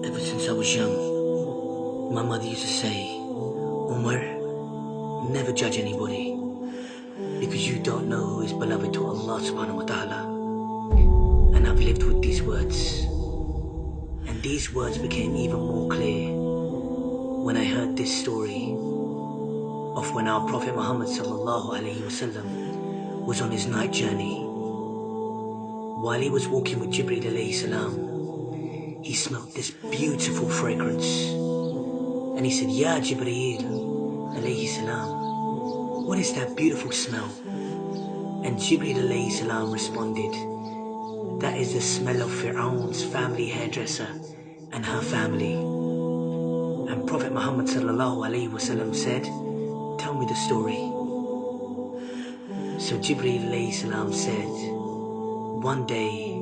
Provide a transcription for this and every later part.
Ever since I was young, my mother used to say, Umar, never judge anybody, because you don't know who is beloved to Allah subhanahu wa ta'ala. And I've lived with these words. And these words became even more clear when I heard this story of when our Prophet Mohammed sallallahu alaihi wasallam was on his night journey. While he was walking with Gabreel A Slaam, he smelled this beautiful fragrance, and he said, Ya Gabreel alayhi salam, what is that beautiful smell? And Gabreel alayhi salam responded, that is the smell of Fir'aun's family hairdresser and her family. And Prophet Muhammad sallallahu alayhi wasallam said, tell me the story. So Gabreel alayhi salam said, one day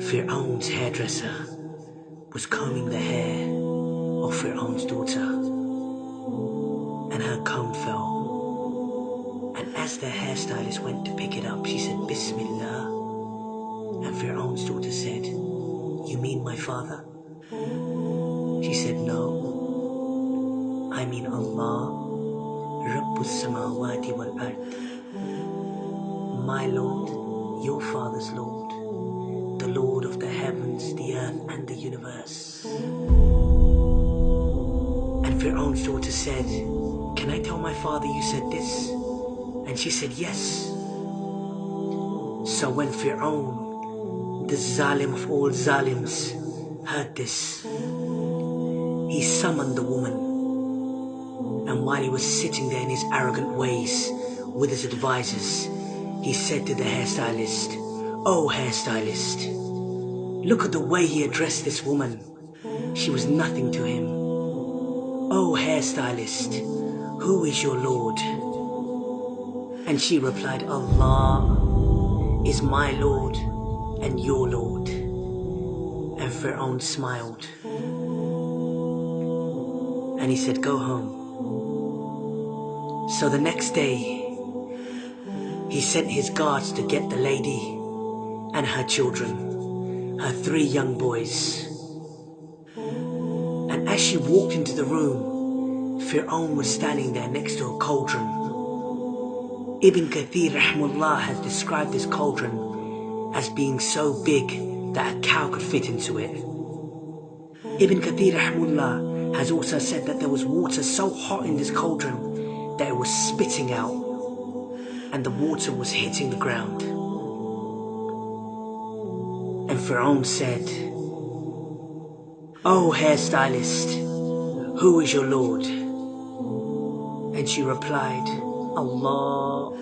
Fir'aun's hairdresser was combing the hair of Fir'aun's daughter, and her comb fell, and as the hairstylist went to pick it up, she said, Bismillah, and Fir'aun's daughter said, you mean my father? She said, no, I mean Allah, Rabbus Samawati wal Ard, my Lord, your father's Lord, the Lord of the heavens, the earth and the universe. And Fir'aun's daughter said, can I tell my father you said this? And she said, yes. So when Fir'aun, the Zalim of all Zalims, heard this, he summoned the woman. And while he was sitting there in his arrogant ways with his advisors, he said to the hairstylist, oh hairstylist, look at the way he addressed this woman. She was nothing to him. Oh hairstylist, who is your Lord? And she replied, Allah is my Lord and your Lord. And Fir'aun smiled. And he said, go home. So the next day, he sent his guards to get the lady and her children, her 3 young boys. And as she walked into the room, Fir'aun was standing there next to a cauldron. Ibn Kathir rahmullah has described this cauldron as being so big that a cow could fit into it. Ibn Kathir rahmullah has also said that there was water so hot in this cauldron that it was spitting out, and the water was hitting the ground. And Fir'aun said, oh hairstylist, who is your Lord? And she replied, Allah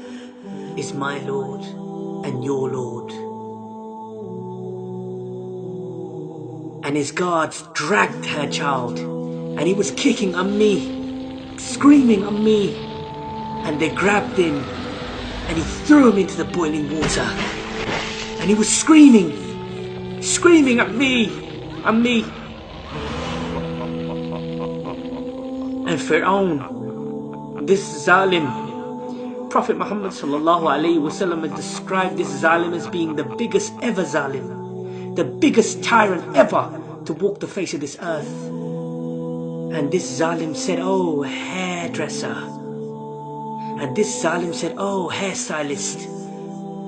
is my Lord and your Lord. And his guards dragged her child, and he was kicking on me, screaming on me, and they grabbed him and he threw him into the boiling water, and he was screaming at me. And Fir'aun, this Zalim, Prophet Muhammad sallallahu alaihi wasallam has described this Zalim as being the biggest ever Zalim, the biggest tyrant ever to walk the face of this earth. And this Zalim said, oh hairdresser. And this Zalim said, oh hairstylist,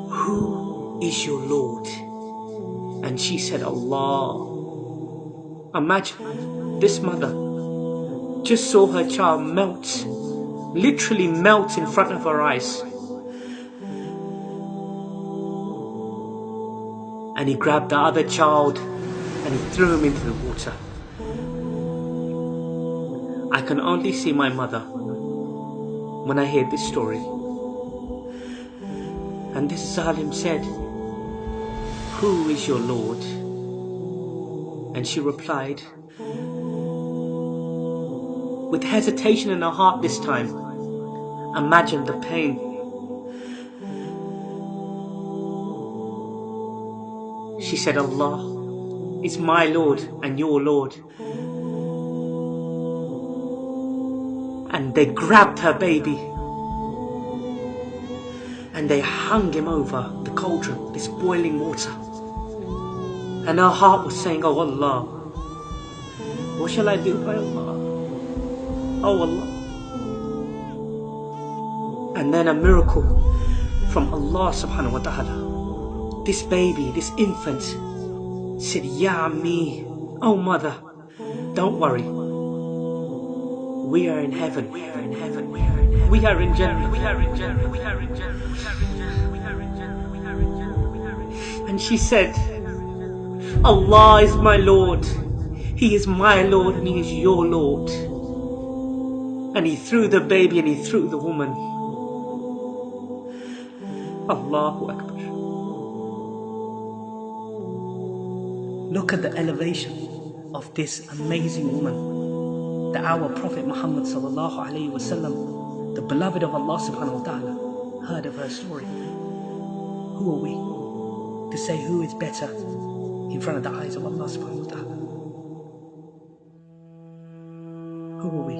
who is your Lord? And she said, Allah. Imagine, this mother just saw her child melt, literally melt in front of her eyes. And he grabbed the other child and he threw him into the water. I can only see my mother when I hear this story. And this Zalim said, who is your Lord? And she replied, with hesitation in her heart this time, imagine the pain. She said, Allah is my Lord and your Lord. And they grabbed her baby and they hung him over the cauldron, this boiling water. And her heart was saying, oh Allah, What shall I do by Allah? Oh Allah. And then a miracle from Allah subhanahu wa ta'ala. This baby, this infant said, Ya Ammi, oh mother, don't worry. We are in heaven. We are in heaven. We are in heaven. We are in Jannah. We are in Jannah. We are in Jannah. We are in Jannah. We are in Jannah. We are in Jannah. We are in Jannah. And she said, Allah is my Lord. He is my Lord and He is your Lord. And He threw the baby and He threw the woman. Allahu Akbar. Look at the elevation of this amazing woman, that our Prophet Muhammad sallallahu alaihi wasallam, the beloved of Allah subhanahu wa ta'ala, heard of her story. Who are we to say who is better in front of the eyes of Allah subhanahu wa ta'ala? Who are we?